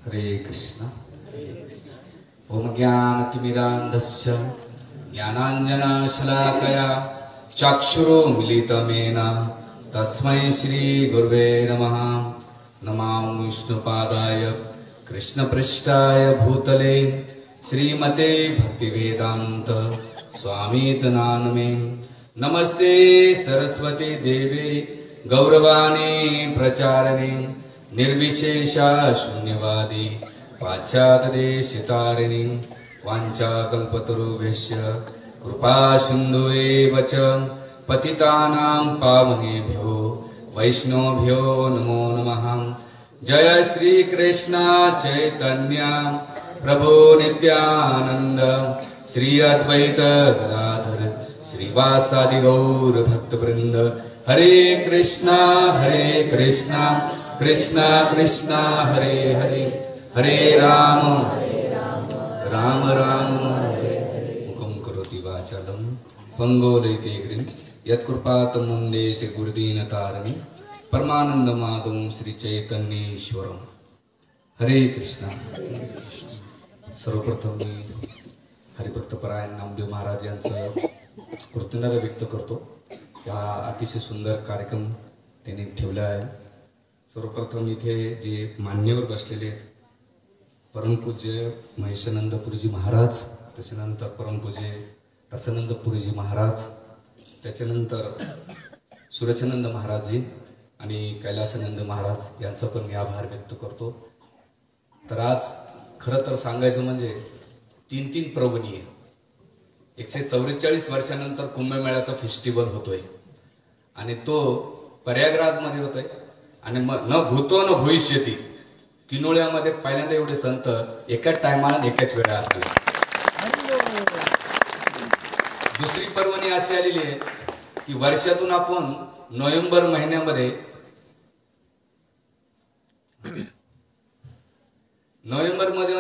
हरे कृष्ण। ओम ज्ञानतिमिरान्धस्य ज्ञानाञ्जनशलाकया चक्षुरुन्मीलितमेन तस्मै श्री गुरुवे नमः। नमो विष्णुपादाय कृष्णपृष्ठाय भूतले श्रीमते भक्तिवेदांत स्वामीत नामने। नमस्ते सरस्वती देवे गौरवाणी प्रचारिणे निर्विशेषा शून्यवादी पाश्चात्यदेशतारिणी। वाञ्छाकल्पतरुभ्यश्च कृपा सिन्धुएव च पतितानां पावनेभ्यो वैष्णवेभ्यो नमो नमः। जय श्री कृष्ण चैतन्य प्रभु नित्यानंद श्री अद्वैत गदाधर श्रीवासादि गौर भक्तवृंद। हरे कृष्णा कृष्णा कृष्णा हरे हरे, हरे राम राम राम हरे हरे। मुखं करोति वाचालं पंगोलयति गिरिं यत्कृपातमं श्री गुरुदीनतारिणी परमानंदमाधवं श्री चैतन्येश्वरं। हरे कृष्णा। सर्वप्रथम मी हरिभक्तपरायण नामदेव महाराज यांचं कृतज्ञता व्यक्त करतो। या अतिशय सुंदर कार्यक्रम त्यांनी ठेवला आहे। सर्वप्रथम इथे जे मान्यवर बसलेले आहेत परमपूज्य महेशानंदपुरीजी महाराज, त्याच्यानंतर परमपूज्य रसानंदपुरीजी महाराज, त्याच्यानंतर सुरेशानंद महाराजजी आणि कैलासानंद महाराज यांचा पण मी आभार व्यक्त करतो। तर आज खरं तर सांगायचं म्हणजे तीन प्रवणी आहे। 144 वर्षानंतर कुंभमेळ्याचा फेस्टिवल होतोय आणि तो प्रयागराजमध्ये होतोय आणि न भूतो न भविष्यती किनोळ्यामध्ये पहिल्यांदा एवढे संत एकाच टायमाला एकाच वेळा असतील। दुसरी पर्वणी अशी आलेली आहे की वर्षातून आपण नोव्हेंबर महिन्यामध्ये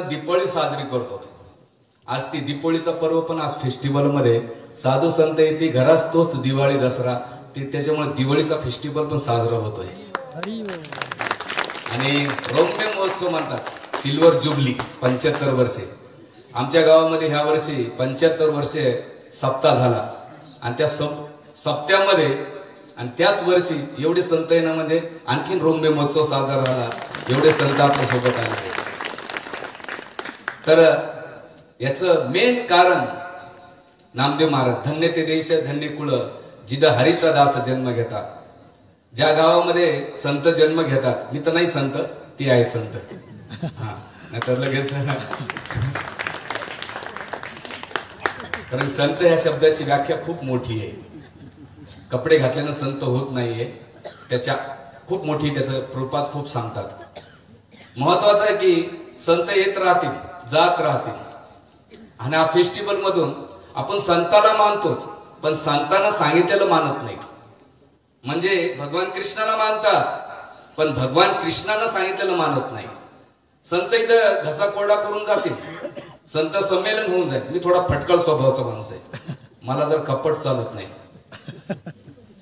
दीपावली साजरी करतो। आज ती दीपावलीचा पर्व पण आज फेस्टिवल मध्ये साधू संत येते घरात, तोच दिवाळी दसरा ते, त्याच्यामुळे दिवाळीचा फेस्टिवल पण साजरा होतोय। आणि रौम्य महोत्सव म्हणतात सिल्वर जुबली 75 वर्षे। आमच्या गावामध्ये ह्या वर्षी 75 वर्षे सप्ताह झाला आणि त्या सप्त्यामध्ये आणि त्याच वर्षी एवढे संत येणं म्हणजे आणखीन रौम्य महोत्सव साजरा झाला। एवढे संत आपल्या सोबत आले। तर याचं मेन कारण नामदेव महाराज, धन्य ते देश धन्य कुळ जिथं हरीचा दास जन्म घेतात। ज्या गावामध्ये संत जन्म घेतात, मी तर नाही संत, ती आहे संत। हा नाहीतर लगेच कारण संत ह्या शब्दाची व्याख्या खूप मोठी आहे। कपडे घातल्यानं संत होत नाहीये, त्याच्या खूप मोठी त्याचं रूपात खूप सांगतात। महत्वाचं आहे की संत येत राहतील जात राहतील आणि हा फेस्टिवल मधून आपण संताला मानतो पण संतांना सांगितलेलं मानत नाही। म्हणजे भगवान कृष्णाला मानतात पण भगवान कृष्णाला सांगितलेलं मानत नाही। संत इथं घसा कोरडा करून जातील, संत संमेलन होऊन जाईल। मी थोडा फटकळ स्वभावाचा माणूस आहे, मला जर कपट चालत नाही।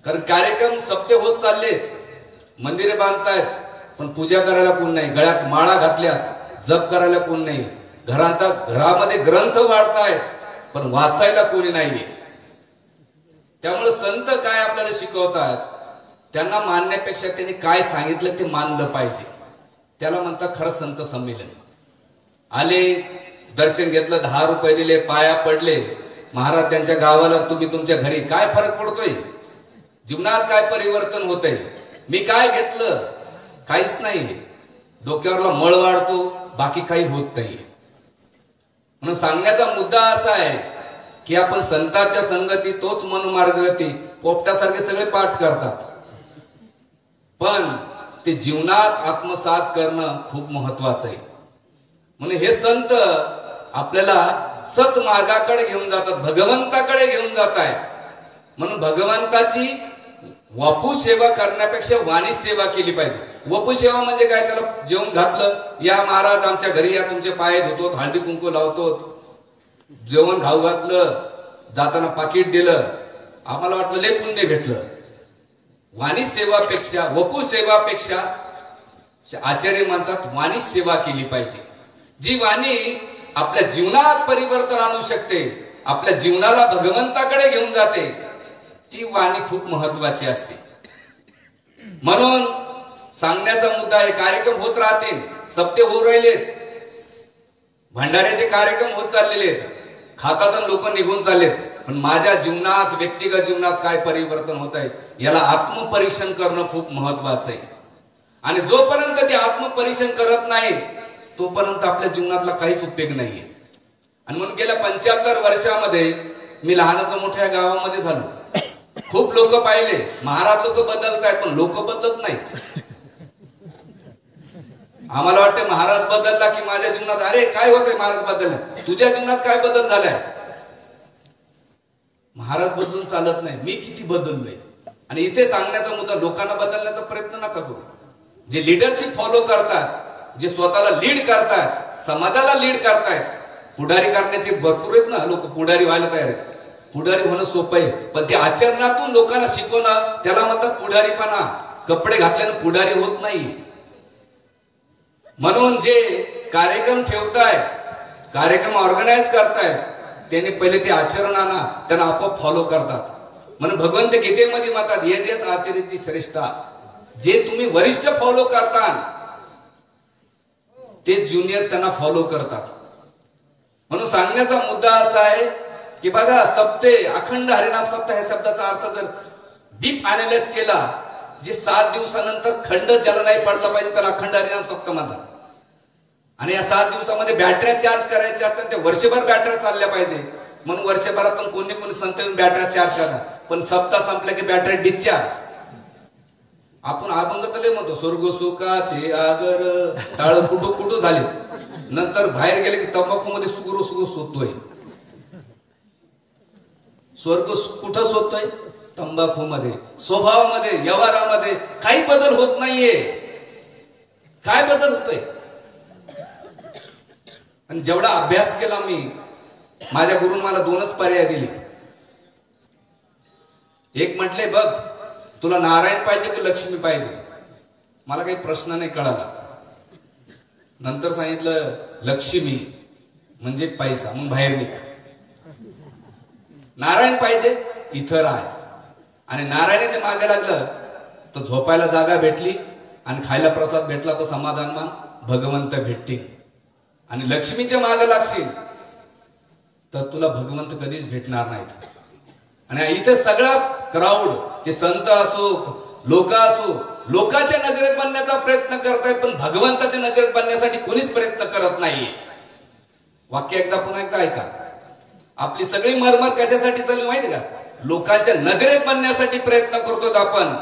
कारण कार्यक्रम सप्ते होत चालले, मंदिरे बांधतायत पण पूजा करायला कोण नाही, गळ्यात माळा घातल्यात जप करायला कोण नाही, घरामध्ये ग्रंथ वाढतायत पण वाचायला कोणी नाहीये। त्यामुळे संत काय आपल्याला शिकवतात त्यांना मानण्यापेक्षा त्यांनी काय सांगितलं ते मानलं पाहिजे। त्याला म्हणतात खरं संत संमेलन। आले, दर्शन घेतलं, 10 रुपये दिले, पाया पडले, महाराज त्यांच्या गावाला, तुम्ही तुमच्या घरी, काय फरक पडतोय? जीवनात काय परिवर्तन होतंय? मी काय घेतलं? काहीच नाही। डोक्यावरला मळ वाढतो, बाकी काही होत नाही। म्हणून सांगण्याचा मुद्दा असा आहे की आपण संतांच्या संगती तोच मनमार्गती, पोपटासारखे सगळे पाठ करतात पण ते जीवनात आत्मसात करणं खूप महत्वाचं आहे। म्हणून हे संत आपल्याला सतमार्गाकडे घेऊन जातात, भगवंताकडे घेऊन जात आहेत। म्हणून भगवंताची वपू सेवा करण्यापेक्षा वाणी सेवा केली पाहिजे। वपू सेवा म्हणजे काय? त्याला जेवण घातलं, या महाराज आमच्या घरी या, तुमचे पाय धुतो, हळदी कुंकू लावतो, जेवण खाऊ घातलं, जाताना पाकिट दिलं, आम्हाला वाटलं लय पुण्य भेटलं। वाणी सेवापेक्षा, वपू सेवापेक्षा आचार्य म्हणतात वाणी सेवा केली पाहिजे. जी वाणी आपल्या जीवनात परिवर्तन आणू शकते, आपल्या जीवनाला भगवंताकडे घेऊन जाते, ती वाणी खूप महत्वाची असते. म्हणून सांगण्याचा मुद्दा आहे, कार्यक्रम होत राहतील, सप्ते होऊ राहिलेत, भंडाऱ्याचे कार्यक्रम होत चाललेले आहेत, खातातून लोक निघून चाललेत, पण माझ्या जीवनात, व्यक्तिगत जीवनात काय परिवर्तन होत आहे याला आत्मपरीक्षण करणं खूप महत्वाचं आहे. आणि जोपर्यंत ते आत्मपरीक्षण करत नाही तोपर्यंत आपल्या जीवनातला काहीच उपयोग नाहीये. आणि म्हणून गेल्या 75 वर्षामध्ये मी लहानाचं मोठ्या गावामध्ये झालो, खूप लोक पाहिले, महाराज लोक बदलतायत पण लोक बदलत नाहीत. आम्हाला वाटतं महाराज बदलला की माझ्या जीवनात, अरे काय होतंय महाराज बदलला, तुझ्या जीवनात काय बदल झालाय? महाराज बदलून चालत नाही, मी किती बदललोय. आणि इथे सांगण्याचा मुद्दा, लोकांना बदलण्याचा प्रयत्न नका करू. जे लिडरशिप फॉलो करतात, जे स्वतःला लीड करतात, समाजाला लीड करतायत, पुढारी करण्याचे भरपूर आहेत ना लोक, पुढारी व्हायला तयार आहेत. पुढारी होणं सोपं आहे, पण ते आचरणातून लोकांना शिकवणं त्याला म्हणतात पुढारीपणा. कपडे घातल्यानं पुढारी होत नाही. म्हणून जे कार्यक्रम ठेवतायत, कार्यक्रम ऑर्गनाइज करतायत, त्यांनी पहिले ते आचरणांना त्यांना आपोआप फॉलो करतात. म्हणून भगवंत गीतेमध्ये म्हणतात, ये देत आचरिती श्रेष्ठा. जे तुम्ही वरिष्ठ फॉलो करता ते ज्युनियर त्यांना फॉलो करतात. म्हणून सांगण्याचा मुद्दा असा आहे की बघा, सप्ते, अखंड हरिनाम सप्ताह या शब्दाचा अर्थ जर डीप अनालिसिस केला, जे 7 दिवसानंतर खंड ज्याला नाही पडला पाहिजे त्याला अखंड हरिनाम सप्ताह म्हणतात. आणि या 7 दिवसामध्ये बॅटऱ्या चार्ज करायच्या असतात, त्या वर्षभर बॅटऱ्या चालल्या पाहिजे. म्हणून वर्षभरातून कोणी कोणी संत बॅटऱ्या चार्ज करतात, पण सप्ताह संपल्या की बॅटरी डिस्चार्ज. आपण अभंग तले म्हणतो, स्वर्ग सुखाचे आगर टाळ कुठं कुठं झालेत, नंतर बाहेर गेले की तंबाखू मध्ये सुगरू सुगरू शोधतोय. स्वर्ग कुठं शोधतोय? तंबाखू मध्ये. स्वभावामध्ये, व्यवहारामध्ये काही बदल होत नाहीये. काय बदल होतोय? आणि जेवढा अभ्यास केला मी, माझ्या गुरुने मला 2च पर्याय दिले. एक म्हटले, बघ तुला नारायण पाहिजे की लक्ष्मी पाहिजे? मला काही प्रश्न नाही कळाला. नंतर सांगितलं लक्ष्मी म्हणजे पैसा, मग बाहेर निघ. नारायण पाहिजे, इथं राह. आणि नारायणाच्या मागे लागलं तर झोपायला जागा भेटली आणि खायला प्रसाद भेटला तर समाधान भगवंत भेटतील. आणि लक्ष्मीच्या मागे लागशील तर तुला भगवंत कधीच भेटणार नाहीत. आणि इथे सगळा क्राऊड, ते संत असो, लोक असो, लोकांच्या नजरेत बनण्याचा प्रयत्न करतायत, पण भगवंताच्या नजरेत बनण्यासाठी कोणीच प्रयत्न करत नाहीये. वाक्य एकदा पुन्हा एकदा ऐका. आपली सगळी मरमर कशासाठी चालली माहिती का? लोकांच्या नजरेत बनण्यासाठी प्रयत्न करतोय आपण,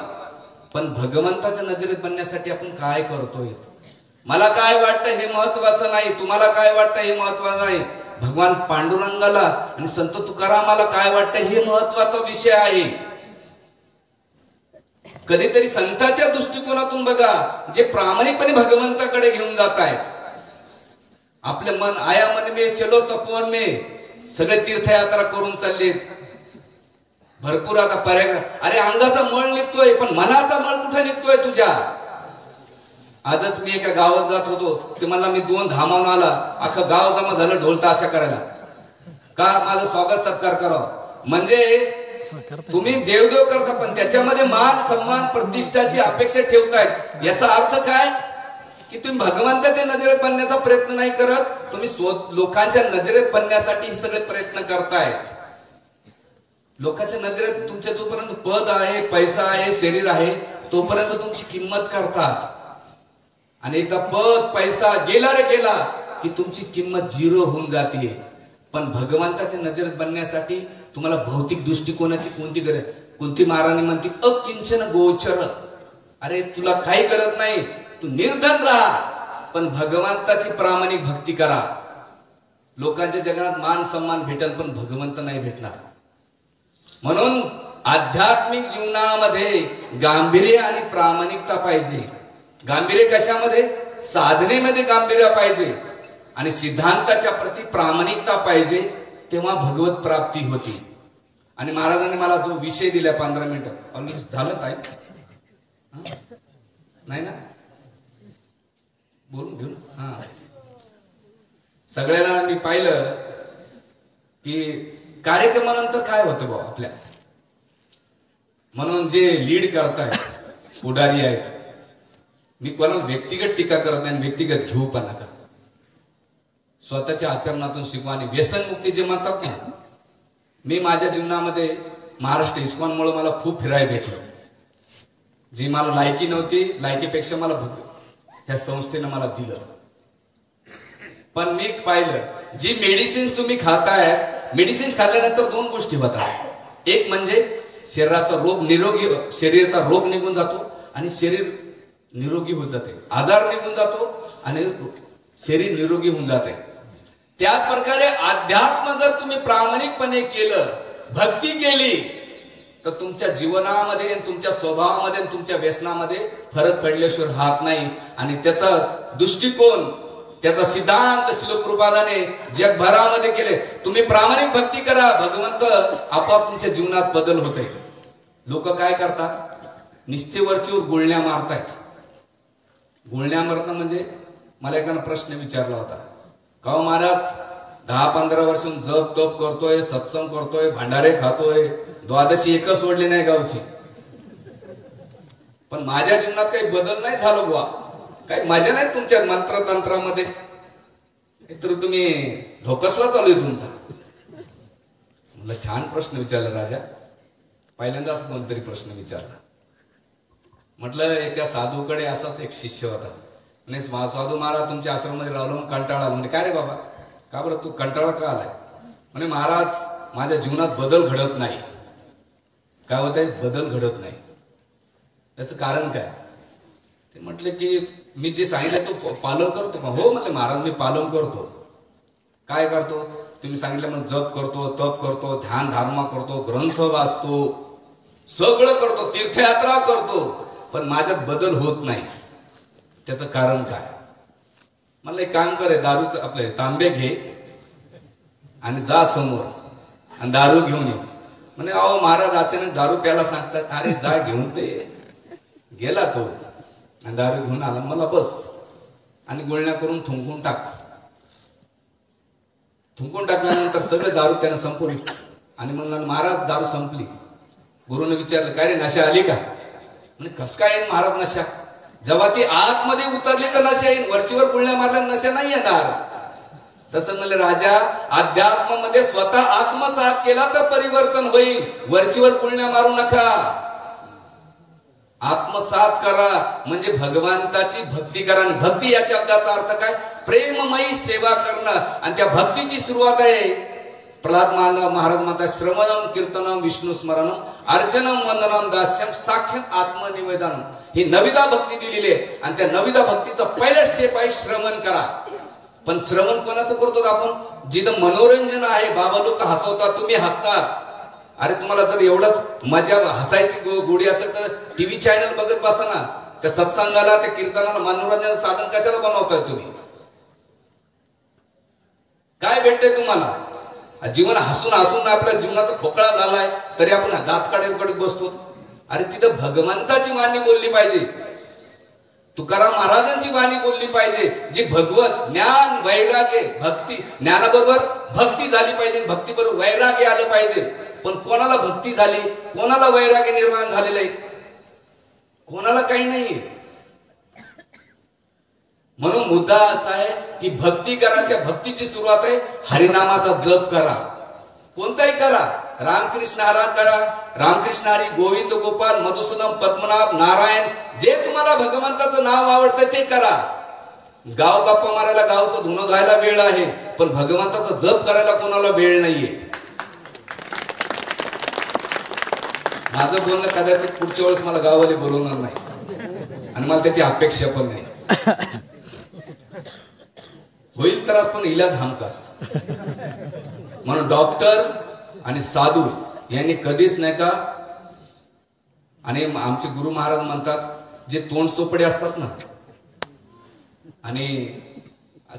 पण भगवंताच्या नजरेत बनण्यासाठी आपण काय करतोय? मला काय वाटतं हे महत्वाचं नाही, तुम्हाला काय वाटतं हे महत्वाचं नाही. भगवान पांडुरंगाला आणि संत तुकारामाला काय वाटतं हे महत्वाचा विषय आहे. कधीतरी संतांच्या दृष्टिकोनातून बघा, जे प्रामाणिकपणे भगवंताकडे घेऊन जात आहेत. आपले मन आया मन में चलो तपोवन में, सगळे तीर्थयात्रा करून चाललेत. भरपूर आता पर्याय, अरे अंगाचा मळ निघतोय पण मनाचा मळ कुठे निघतोय तुझ्या? आजच मी एका गावात जात होतो, ते मला मी 2 धामावून आला, अख्खं गाव जमा झालं ढोल ताशा करायला. का? माझं स्वागत सत्कार करावं. म्हणजे तुम्ही देवदेव करता पण त्याच्यामध्ये मान सन्मान प्रतिष्ठाची अपेक्षा ठेवतायत. याचा अर्थ काय? की तुम्ही भगवंताच्या नजरेत बनण्याचा प्रयत्न नाही करत, तुम्ही लोकांच्या नजरेत बनण्यासाठी हे सगळे प्रयत्न करताय. लोकांच्या नजरेत तुमच्या जोपर्यंत पद आहे, पैसा आहे, शरीर आहे, तोपर्यंत तुमची किंमत करतात. आणि एकदा पद पैसा गेला रे गेला की तुमची किंमत 0 होऊन जाते. पण भगवंताच्या नजरेत बनण्यासाठी तुम्हाला भौतिक दृष्टिकोनाची कोणती गरज? कोणती महाराणी म्हणते अकिंचन गोचर. अरे तुला काही गरज नाही, तू निर्धन राहा पण भगवंताची प्रामाणिक भक्ती करा. लोकांच्या जगात मान सन्मान भेटेल पण भगवंत नाही भेटणार. म्हणून आध्यात्मिक जीवनामध्ये गांभीर्य आणि प्रामाणिकता पाहिजे. गांभीर्य कशामध्ये? साधनेमध्ये गांभीर्य पाहिजे आणि सिद्धांताच्या प्रती प्रामाणिकता पाहिजे, तेव्हा भगवत प्राप्ती होती. आणि महाराजांनी मला जो विषय दिला 15 मिनिटं ऑलमोस्ट झालं काय? नाही ना? बोलून घेऊन हा सगळ्यांना मी पाहिलं की कार्यक्रमानंतर काय होतं भाऊ आपल्या, म्हणून जे लीड करतायत पुढारी आहेत, मी कोणाला व्यक्तिगत टीका करत नाही, व्यक्तिगत घेऊ पण नका. स्वतःच्या आचरणातून शिकवा. आणि व्यसनमुक्ती जे म्हणतात ना, मी माझ्या जीवनामध्ये महाराष्ट्र इस्कॉनमुळे मला खूप फिरायला भेटलं. जी मला लायकी नव्हती, लायकीपेक्षा मला ह्या संस्थेनं मला दिलं. पण मी पाहिलं जी मेडिसिन्स तुम्ही खाताय, मेडिसिन्स खाल्ल्यानंतर दोन गोष्टी होतात. एक म्हणजे शरीराचा रोग निरोगी, शरीराचा रोग निघून जातो आणि शरीर निरोगी होत जाते, आजार निघून जातो आणि शरीर निरोगी होऊन जाते. त्याच प्रकारे अध्यात्म जर तुम्ही प्रामाणिकपणे केलं, भक्ती केली, तर तुमच्या जीवनामध्ये, तुमच्या स्वभावामध्ये, तुमच्या व्यसनामध्ये फरक पडल्याशिवाय राहत नाही. आणि त्याचा दृष्टिकोन, त्याचा सिद्धांत शिलप्रभुपादाने जगभरामध्ये केले. तुम्ही प्रामाणिक भक्ती करा, भगवंत आपोआप तुमच्या जीवनात बदल होते. लोक काय करतात, निस्तेवरचीवर गुळण्या मारतायत. गुळण्या मारणं म्हणजे, मला एकानं प्रश्न विचारला होता, का हो महाराज 10-15 वर्षून जप तप करतोय, सत्संग करतोय, भांडारे खातोय, द्वादशी एकच सोडली नाही गावची, पण माझ्या जीवनात काही बदल नाही झालो बुवा, काही मजा नाही तुमच्या मंत्रतंत्रामध्ये, तर तुम्ही ढोकसला चालू आहे तुमचा. मला छान प्रश्न विचारला राजा. पहिल्यांदा असं कोणतरी प्रश्न विचारला. म्हटलं एका साधूकडे असाच एक शिष्य होता. आणि साधू महाराज तुमच्या आश्रमामध्ये राहिलो, कंटाळा. म्हणजे काय रे बाबा, का बरं तू कंटाळा का आलाय? म्हणे महाराज माझ्या जीवनात बदल घडत नाही. काय होत आहे, बदल घडत नाही. त्याचं कारण काय? ते म्हटले की मी जे सांगितलं तो पालन करतो का? हो म्हणले महाराज मी पालन करतो. काय करतो? तुम्ही सांगितलं म्हणून जप करतो, तप करतो, ध्यान धारणा करतो, ग्रंथ वाचतो, सगळं करतो, तीर्थयात्रा करतो, पण माझ्यात बदल होत नाही. त्याचं कारण काय? मला एक काम करे, दारूच आपले तांबे घे आणि जा समोर आणि दारू घेऊन ये. म्हणे अहो महाराज अचानक दारू प्यायला सांगतात. अरे जा घेऊन. ते गेला तो आणि दारू घेऊन आला. मला बस आणि गुळण्या करून थुंकून टाक. थुंकून टाकल्यानंतर सगळे दारू त्यानं संपवली आणि म्हणलं महाराज दारू संपली. गुरुने विचारलं काय रे नशा आली का? म्हणजे कस काय येईल महाराज नशा? जेव्हा ती आतमध्ये उतरली तर नशा येईल, वरचीवर गुळण्या मारल्या नशा नाही येणार. तसं म्हणलं राजा, अध्यात्मामध्ये स्वतः आत्मसात केला तर परिवर्तन होईल, वरचीवर गुळण्या मारू नका. आत्मसात करा म्हणजे भगवंताची भक्ती करा. भक्ती या शब्दाचा अर्थ काय? प्रेममयी सेवा करणं. आणि त्या भक्तीची सुरुवात आहे, प्रल्हाद महाराज म्हणतात, श्रवणम कीर्तनम विष्णू स्मरणम अर्चनम वंदनम दास्यम साख्यम आत्मनिवेदनम. ही नविदा भक्ती दिलेली आहे. आणि त्या नविदा भक्तीचा पहिला स्टेप आहे श्रवण करा. पण श्रवण कोणाचं करतो आपण? जिथं मनोरंजन आहे, बाबा लोक हसवतात, तुम्ही हसतात. अरे तुम्हाला जर एवढंच मजा हसायची गोडी असेल तर टीव्ही चॅनल बघत बसा ना. त्या सत्संगाला, त्या कीर्तनाला मनोरंजन साधन कशाला बनवताय तुम्ही? काय भेटतंय तुम्हाला? जीवन हसून हसून आपल्या जीवनाचा खोकळा झालाय तरी आपण दात काढत बसतो. अरे तिथं भगवंताची वाणी बोलली पाहिजे, तुकाराम महाराजांची वाणी बोलली पाहिजे, जी भगवत ज्ञान वैराग्य भक्ती, ज्ञानाबरोबर भक्ती झाली पाहिजे, भक्ती बरोबर वैराग्य आलं पाहिजे. पण कोणाला भक्ती झाली, कोणाला वैराग्य निर्माण झालेलं आहे? कोणाला काही नाहीये. म्हणून मुद्दा असा आहे की भक्ती करा. त्या भक्तीची सुरुवात आहे हरिनामाचा जप करा, कोणताही करा. रामकृष्ण हरा करा, रामकृष्ण हरी, गोविंद गोपाल, मधुसूदन, पद्मनाभ, नारायण, जे तुम्हाला भगवंताचं नाव आवडतं ते करा. गाव गप्पा मारायला, गावचं धुणं धुवायला वेळ आहे, पण भगवंताचा जप करायला कोणाला वेळ नाहीये. माझं बोलणं कदाचित पुढच्या वेळेस मला गाववाले बोलवणार नाही आणि मला त्याची अपेक्षा पण नाही. होईल तर पण इलाज हमखास. म्हणून डॉक्टर आणि साधू यांनी कधीच नाही का, आणि आमचे गुरु महाराज म्हणतात जे तोंड चोपडे असतात ना, आणि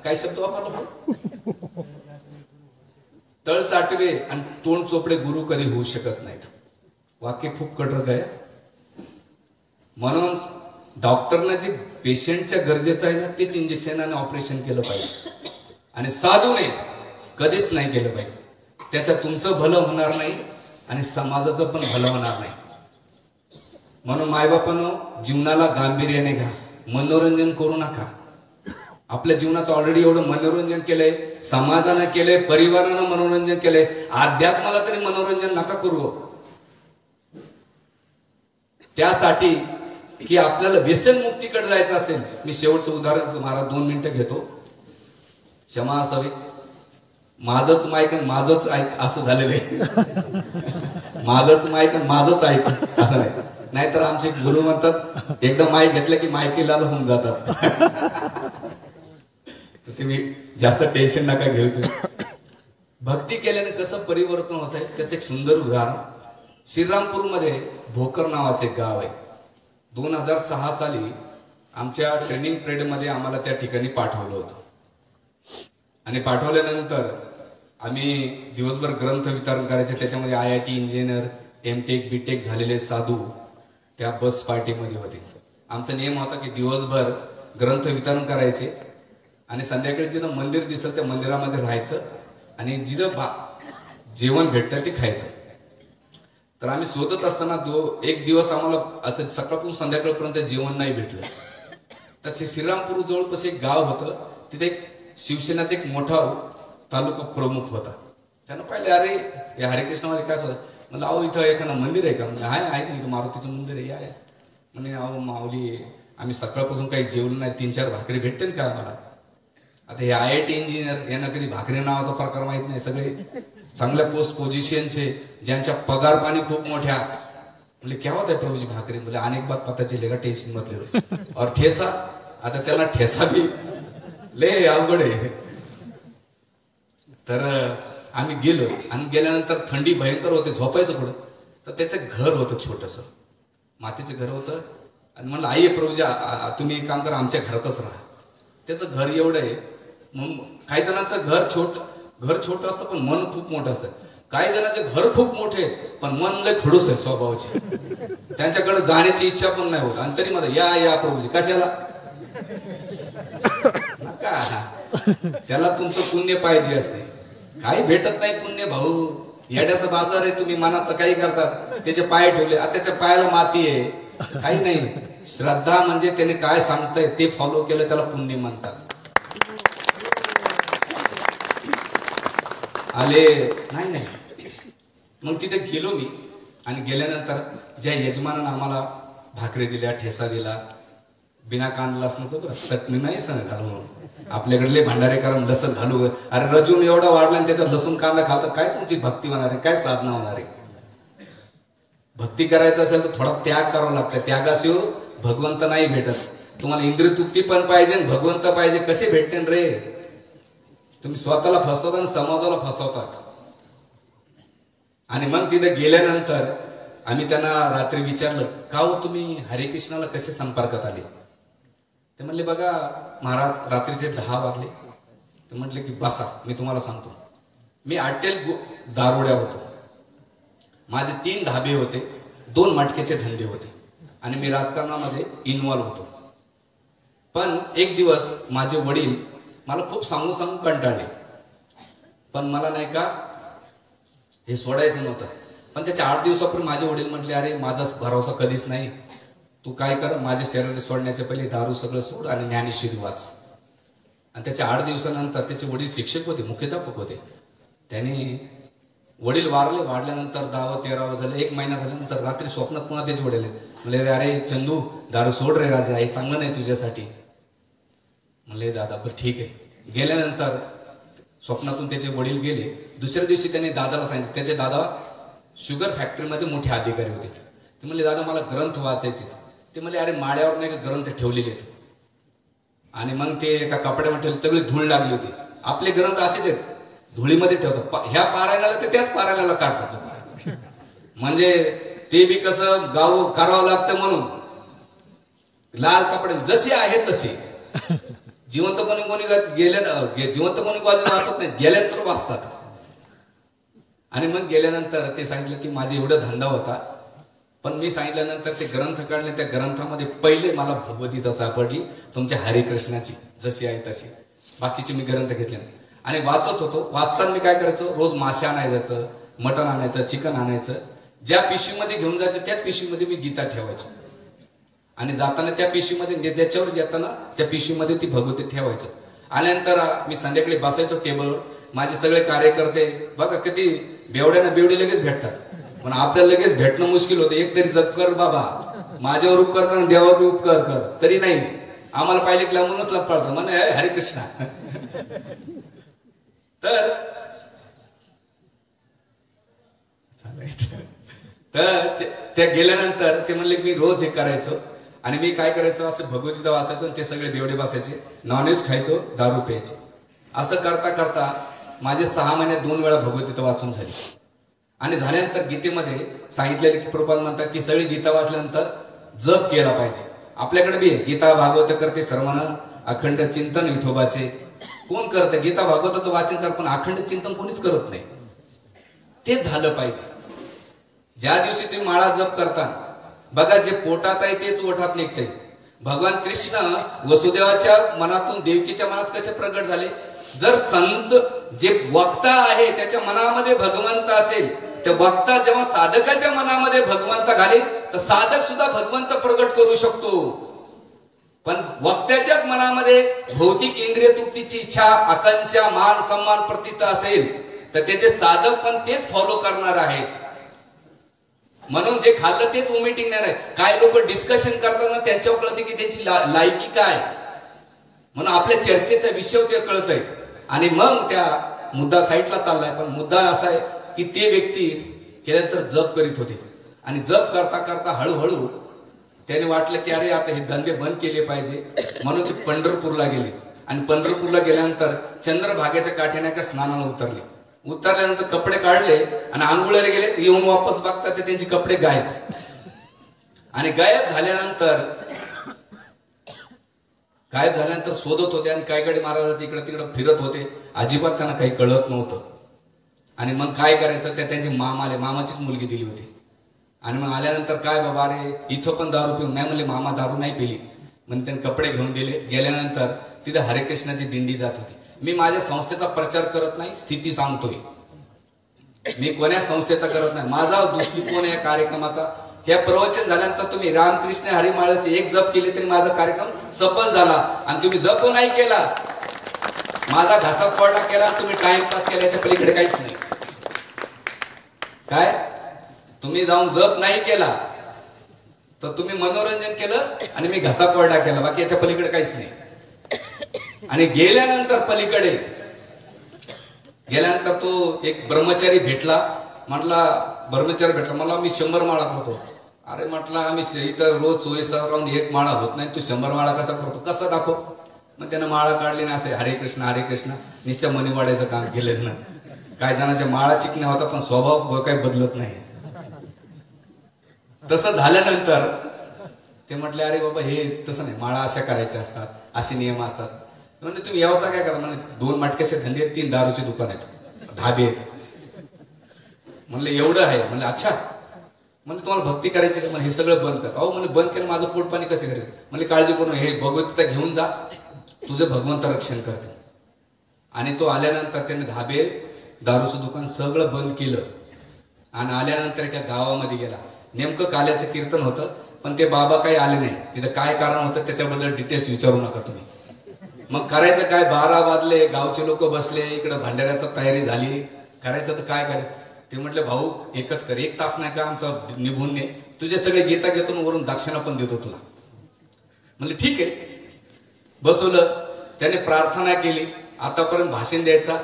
काय शब्द वापरला, तळ चाटवे आणि तोंड चोपडे गुरु कधी होऊ शकत नाहीत. वाक्य खूप कडक आहे. म्हणून डॉक्टरनं जे पेशंटच्या गरजेचं आहे ना तेच इंजेक्शन आणि ऑपरेशन केलं पाहिजे, आणि साधूने कधीच नाही केलं पाहिजे. त्याचं तुमचं भलं होणार नाही आणि समाजाचं पण भलं होणार नाही. म्हणून मायबापानं जीवनाला गांभीर्याने घ्या, मनोरंजन करू नका. आपल्या जीवनाचं ऑलरेडी एवढं मनोरंजन केलंय, समाजानं केलंय, परिवारानं मनोरंजन केलंय, अध्यात्माला तरी मनोरंजन नका करू. त्यासाठी की आपल्याला व्यसनमुक्तीकडे जायचं असेल, मी शेवटचं उदाहरण तुम्हाला 2 मिनिटं घेतो, क्षमा असावी. माझंच माईक आणि माझंच ऐक असं झालेलं आहे. माझंच माईक आणि माझंच ऐक असं नाही, नाहीतर आमचे गुरु म्हणतात एकदा माईक घेतलं की माईकीला होऊन जातात. तुम्ही जास्त टेन्शन नका घेऊ. भक्ती केल्याने कसं परिवर्तन होत आहे त्याचं एक सुंदर उदाहरण. श्रीरामपूरमध्ये भोकर नावाचे गाव आहे. 2006 साली आमच्या ट्रेनिंग पिरियडमध्ये आम्हाला त्या ठिकाणी पाठवलं होतं, आणि पाठवल्यानंतर आम्ही दिवसभर ग्रंथ वितरण करायचे. त्याच्यामध्ये IIT इंजिनियर, MTech BTech झालेले साधू त्या बस पार्टीमध्ये होते. आमचा नियम होता की दिवसभर ग्रंथ वितरण करायचे आणि संध्याकाळी जिथं मंदिर दिसलं त्या मंदिरामध्ये राहायचं आणि जिथं जेवण भेटतं ते खायचं. तर आम्ही शोधत असताना एक दिवस आम्हाला असं सकाळपासून संध्याकाळपर्यंत जेवण नाही भेटलं. तर श्रीरामपूर जवळपास एक गाव होतं, तिथे एक शिवसेनाचा एक मोठा तालुका प्रमुख होता. त्यानं पाहिले, अरे या हरिकृष्णामध्ये काय होतं, म्हणलं अहो इथं एखादं मंदिर आहे का? म्हणजे आहे ना, इथं मारुतीचं मंदिर आहे, या म्हणे अहो माऊली आम्ही सकाळपासून काही जेवलं नाही, 3-4 भाकरी भेटतील का आम्हाला? आता हे IIT इंजिनियर यांना कधी भाकरी नावाचा प्रकार माहित नाही, सगळे चांगल्या पोस्ट पोझिशनचे, ज्यांच्या पगार पाणी खूप मोठ्या. म्हणजे क्या होत आहे प्रभूजी भाकरी? बोले अनेक बात पता चलेगा, टेन्शन मत ले. और ठेसा, आता त्यांना ठेसा भी लय अवघड आहे. तर आम्ही गेलो आणि गेल्यानंतर थंडी भयंकर होते, झोपायचं कुठं? तर त्याचं घर होतं, छोटस मातीचं घर होतं. आणि म्हणलं आई प्रभूजी तुम्ही एक काम करा, आमच्या घरातच राहा. त्याचं घर एवढं आहे. मग काही जणांचं घर छोटं असतं पण मन खूप मोठं असतं. काही जणांचे घर खूप मोठे पण मन लय खडूस आहे स्वभावाचे, त्यांच्याकडे जाण्याची इच्छा पण नाही होत. आणि तरी मला या प्रभूजी कशाला? नका, त्याला तुमचं पुण्य पाहिजे असते. काही भेटत नाही पुण्य भाऊ, येड्याचा बाजार आहे. तुम्ही मनात काही करतात, त्याचे पाय ठेवले, त्याच्या पायाला माती आहे, काही नाही. श्रद्धा म्हणजे त्याने काय सांगतंय ते फॉलो केलं त्याला पुण्य म्हणतात. आले नाही. मग तिथे गेलो मी, आणि गेल्यानंतर ज्या यजमानानं आम्हाला भाकरी दिल्या, ठेसा दिला, बिना कांदा लसणाचं बरं, चटणी नाही सण घालून. आपल्याकडले भांडारे कारण लसण घालू. अरे रजून एवढा वाढला आणि त्याच्यात लसूण कांदा खातं, काय तुमची भक्ती होणार आहे? काय साधना होणार आहे? भक्ती करायचं असेल तर थोडा त्याग करावा लागतं. त्यागाशिवाय भगवंत नाही भेटत. तुम्हाला इंद्रिय तृप्ती पण पाहिजे, भगवंत पाहिजे. कसे भेटते रे? तुम्ही स्वतःला फसवतात आणि समाजाला फसवतात. आणि मग तिथे गेल्यानंतर आम्ही त्यांना रात्री विचारलं, का हो तुम्ही हरिकृष्णाला कसे संपर्कात आले? ते म्हणले, बघा महाराज रात्रीचे 10 वाजले. ते म्हटले की बसा, मी तुम्हाला सांगतो. मी हॉटेल दारोड्या होतो, माझे 3 ढाबे होते, 2 मटक्याचे धंदे होते, आणि मी राजकारणामध्ये इन्व्हॉल्व होतो. पण एक दिवस माझे वडील मला खूप सांगून कंटाळले, पण मला नाही का हे सोडायचं नव्हतं. पण त्याच्या 8 दिवसापूर्वी माझे वडील म्हटले, अरे माझा भरोसा कधीच नाही, तू काय कर, माझ्या शरीर सोडण्याच्या पहिले दारू सगळं सोड आणि ज्ञानेश्वरी वाच. आणि त्याच्या 8 दिवसानंतर त्याचे वडील शिक्षक होते, मुख्याध्यापक होते. त्यांनी वडील वाढल्यानंतर 10-13 झालं, 1 महिना झाल्यानंतर रात्री स्वप्नात पुन्हा त्याचे वडील म्हणले, अरे चंदू दारू सोड रे राजा, हे चांगलं नाही तुझ्यासाठी. म्हणले दादा बरं ठीक आहे. गेल्यानंतर स्वप्नातून त्याचे वडील गेले. दुसऱ्या दिवशी त्यांनी दादाला सांगितलं, त्याचे दादा शुगर फॅक्टरीमध्ये मोठे अधिकारी होते. ते म्हणले, दादा मला ग्रंथ वाचायचे. ते म्हणले, अरे माळ्यावर नाही का ग्रंथ ठेवलेले आहेत. आणि मग ते एका कपड्यामध्ये ठेवले, सगळी धूळ लागली होती. आपले ग्रंथ असेच आहेत, धुळीमध्ये ठेवतात. ह्या पारायणाला ते त्याच पारायणाला काढतात. म्हणजे ते बी कसं गाव करावं लागतं म्हणून लाल कपडे जसे आहेत तसे. जिवंतपणे कोणी जिवंतपणे कोणी वाचत नाही, गेल्यानंतर वाचतात. आणि मग गेल्यानंतर ते सांगितलं की माझे एवढा धंदा होता, पण मी सांगितल्यानंतर ते ग्रंथ काढले, त्या ग्रंथामध्ये पहिले मला भगवद्गीता सापडली तुमच्या हरिकृष्णाची, जशी आहे तशी. बाकीचे मी ग्रंथ घेतले नाही आणि वाचत होतो. वाचताना मी काय करायचो, रोज मासे आणायचं, मटण आणायचं, चिकन आणायचं, ज्या पिशवीमध्ये घेऊन जायचं त्याच पिशवीमध्ये मी गीता ठेवायचो आणि जाताना त्या पिशवीमध्ये, त्याच्यावर येताना त्या पिशवीमध्ये ती भगवद्गीता ठेवायचं. आल्यानंतर मी संध्याकाळी बसायचो टेबलवर. माझे सगळे कार्यकर्ते बघा किती बेवड्याना बेवडे लगेच भेटतात, पण आपल्याला लगेच भेटणं मुश्किल होतं. एक तरी जप कर बाबा, माझ्यावर उपकार कर, देवावर उपकार कर, तरी नाही. आम्हाला पाहिले की लांबूनच लपळतात, म्हणे हरिकृष्णा. तर त्या गेल्यानंतर ते म्हणले की मी रोज हे करायचो आणि मी काय करायचो, असं भगवद्गीता वाचायचो आणि ते सगळे बेवडे बसायचे, नॉनव्हेज खायचो, दारू प्यायचे. असं करता करता माझे 6 महिन्यात 2 वेळा भगवद्गीता वाचून झाली. आणि झाल्यानंतर गीतेमध्ये सांगितलेलं की प्रभुपाद म्हणतात की सगळी गीता वाचल्यानंतर जप केला पाहिजे. आपल्याकडे बी गीता भागवत करते सर्वण, अखंड चिंतन विठोबाचे. कोण करते गीता भागवताचं वाचन कर, पण अखंड चिंतन कोणीच करत नाही. ते झालं पाहिजे. ज्या दिवशी तुम्ही माळा जप करता बघा, जे पोटात आहे तेच ओठात निघते. भगवान कृष्ण वसुदेवाच्या मनातून देवकीच्या मनात कसे प्रगट झाले. जर संत जे वक्ता आहे त्याच्या मनामध्ये भगवंत असेल, त्या वक्ता जेव्हा साधकाच्या मनामध्ये भगवंत घाले तर साधक सुद्धा भगवंत प्रगट करू शकतो. पण वक्त्याच्याच मनामध्ये भौतिक इंद्रिय तृप्तीची इच्छा, आकांक्षा, मान सन्मान, प्रतिष्ठा असेल तर त्याचे साधक पण तेच फॉलो करणार आहेत. म्हणून जे खाल्लं तेच वॉमिटिंग नाही आहे. काय लोक डिस्कशन करताना त्यांच्यावर कळते की त्याची लायकी काय, म्हणून आपल्या चर्चेचा विषय ते कळतंय आणि मग त्या मुद्दा साईडला चाललाय. पण मुद्दा असा आहे की ते व्यक्ती केल्यानंतर जप करीत होते आणि जप करता करता हळूहळू त्याने वाटलं की अरे आता हे धंदे बंद केले पाहिजे, म्हणून ते पंढरपूरला गेले. आणि पंढरपूरला गेल्यानंतर चंद्रभागेच्या काठ्याने का स्नानाला उतरले. उतरल्यानंतर कपडे काढले आणि आंघोळीला गेले. येऊन वापस बघतात ते त्यांचे कपडे गायब. आणि गायब झाल्यानंतर शोधत होते आणि कायकडे महाराजाचे इकडे तिकडे फिरत होते. अजिबात त्यांना काही कळत नव्हतं. आणि मग काय करायचं, त्या त्यांचे मामाले, मामाचीच मुलगी दिली होती. आणि मग आल्यानंतर काय बाबा, अरे इथं पण दारू पिऊन नाही म्हणले, मामा दारू नाही पिली म्हणजे त्यांनी कपडे घेऊन दिले. गेल्यानंतर तिथे हरिकृष्णाची दिंडी जात होती. मी माझ्या संस्थेचा प्रचार करत नाही, स्थिती सांगतोय. मी कोण्या संस्थेचा करत नाही. माझा दृष्टिकोन या कार्यक्रमाचा, हे प्रवचन झाल्यानंतर तुम्ही रामकृष्ण हरिमाळाचे एक जप केले तरी माझा कार्यक्रम सफल झाला. आणि तुम्ही जप नाही केला, माझा घासा पडला केला, तुम्ही टाइमपास केला, याच्या पलीकडे काहीच नाही. काय तुम्ही जाऊन जप नाही केला तर तुम्ही मनोरंजन केलं आणि मी घासा पडला केला, बाकी याच्या पलीकडे काहीच नाही. आणि गेल्यानंतर तो एक ब्रह्मचारी भेटला. म्हटला ब्रह्मचारी भेटला मला, मी 100 माळा करतो. अरे म्हटलं आम्ही इथं रोज 24 तास राहून 1 माळा होत नाही, तू 100 माळा कसा करतो, कसं दाखव. मग त्यानं माळा काढली ना, असे हरे कृष्ण हरे कृष्ण नुसत्या मनी वाढायचं काम केलं ना. काय जणांच्या माळा चिकण्या होता पण स्वभाव काही बदलत नाही. तसं झाल्यानंतर ते म्हटले अरे बाबा हे तसं नाही, माळा अशा करायच्या असतात, असे नियम असतात. म्हणजे तुम्ही व्यवसाय काय करा, म्हणजे 2 मटक्याचे धंदे आहेत, 3 दारूचे दुकान आहेत, ढाबे आहेत. म्हणलं एवढं आहे. म्हणलं अच्छा, म्हणजे तुम्हाला भक्ती करायची का, म्हणजे हे सगळं बंद कर. अहो म्हणजे बंद केलं माझं पोट पाणी कसं करेल. म्हणजे काळजी करू, हे भगवद्गीता घेऊन जा, तुझं भगवंत रक्षण करते. आणि तो आल्यानंतर त्याने ढाबे, दारूचं दुकान सगळं बंद केलं. आणि आल्यानंतर एका गावामध्ये गेला. नेमकं काल्याचं कीर्तन होतं, पण ते बाबा काही आले नाही. तिथं काय कारण होतं त्याच्याबद्दल डिटेल्स विचारू नका तुम्ही. मग करायचं काय, 12 वाजले, गावचे लोक बसले, इकडे भंडाऱ्याची तयारी झाली. करायचं तर काय करायचं. ते म्हटले भाऊ एकच कर, 1 तास नाही का आमचा निघून ने, तुझे सगळे गीता घेतो वरून दक्षिणा पण देतो तुला. म्हणले ठीक आहे. बसवलं, त्याने प्रार्थना केली. आतापर्यंत भाषण द्यायचा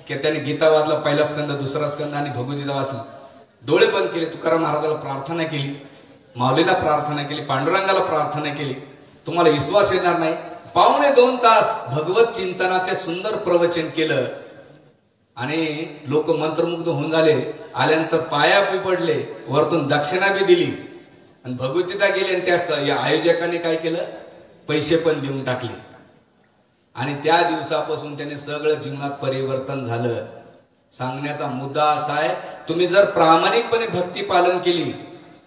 की त्याने गीता वाचला, पहिला स्कंद, दुसरा स्कंद आणि भगवद्गीता वाचली. डोळे बंद केले, तुकाराम महाराजाला प्रार्थना केली, माऊलीला प्रार्थना केली, पांडुरंगाला प्रार्थना केली. तुम्हाला विश्वास येणार नाही, 1.5 तास भगवत चिंतनाचे सुंदर प्रवचन केलं. आणि लोक मंत्रमुग्ध होऊन झाले. आल्यानंतर पाया बी पडले, वरतून दक्षिणा बी दिली आणि भगवद्गीता गेली. आणि त्या आयोजकांनी काय केलं, पैसे पण देऊन टाकले. आणि त्या दिवसापासून त्याने सगळं जीवनात परिवर्तन झालं. सांगण्याचा मुद्दा असा आहे, तुम्ही जर प्रामाणिकपणे भक्ती पालन केली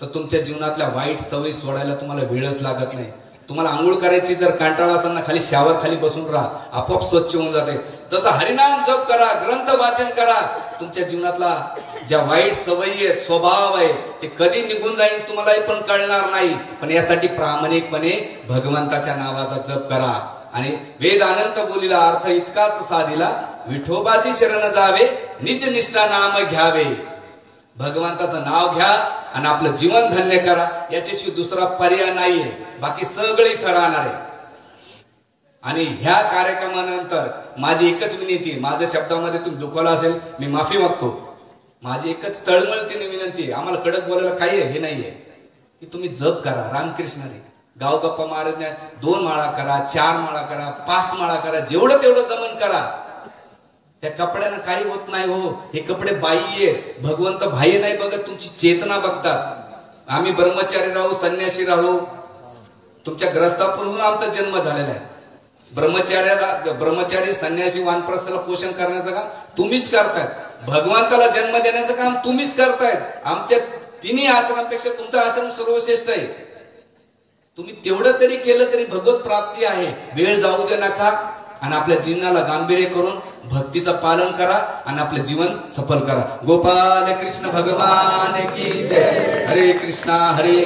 तर तुमच्या जीवनातल्या वाईट सवयी सोडायला तुम्हाला वेळच लागत नाही. तुम्हाला आंघोळ करायची जर कंटाळा असेल ना, खाली शावर खाली बसून राहा, आपोआप स्वच्छ होऊन जाते. तसं हरिनाम जप करा, ग्रंथ वाचन करा. तुमच्या जीवनातला ज्या वाईट सवयी आहेत, स्वभाव आहे, ते कधी निघून जाईल तुम्हाला पण कळणार नाही. पण यासाठी प्रामाणिकपणे भगवंताच्या नावाचा जप करा. आणि वेद अनंत बोलीला अर्थ इतकाच साधिला, विठोबाची शरण जावे, निज निष्ठा नाम घ्यावे. भगवंताचं नाव घ्या आणि आपलं जीवन धन्य करा. याच्याशिवाय दुसरा पर्याय नाहीये. बाकी सगळं इथं राहणार आहे. आणि ह्या कार्यक्रमानंतर माझी एकच विनंती, माझ्या शब्दामध्ये तुम्ही दुखावला असेल मी माफी मागतो. माझी एकच तळमळतीने विनंती आहे, आम्हाला कडक बोलायला काही हे नाहीये, की तुम्ही जप करा रामकृष्ण हरी. गाव गप्पा मारत नाही. 2 माळा करा, 4 माळा करा, 5 माळा करा, जेवढं तेवढं जमन करा. त्या कपड्यानं काही होत नाही हो. हे कपडे बाह्य आहेत. भगवंत बाह्य नाही बघत, तुमची चेतना बघतात. आम्ही ब्रह्मचारी राहू, संन्यासी राहू, तुमच्या ग्रस्तापासून आमचा जन्म झालेला आहे. ब्रह्मचारी संन्यासी वानप्रस्थाला पोषण करण्याचं काम तुम्हीच करतायत. भगवंताला जन्म देण्याचं काम तुम्हीच करतायत. आमच्या तिन्ही आश्रमांपेक्षा तुमचा आश्रम सर्वश्रेष्ठ आहे. तुम्ही तेवढं तरी केलं तरी भगवत प्राप्ती आहे. वेळ जाऊ दे नका आणि आपल्या जीवनाला गांभीर्य करून भक्तीचं पालन करा आणि आपलं जीवन सफल करा. गोपाल कृष्ण भगवान की जय. हरे कृष्णा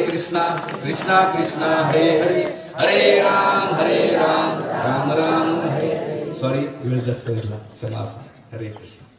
कृष्णा कृष्णा हरे हरे, हरे राम राम राम हरे. सॉरी वेळ जास्त घेतला, क्षमा. हरे कृष्ण.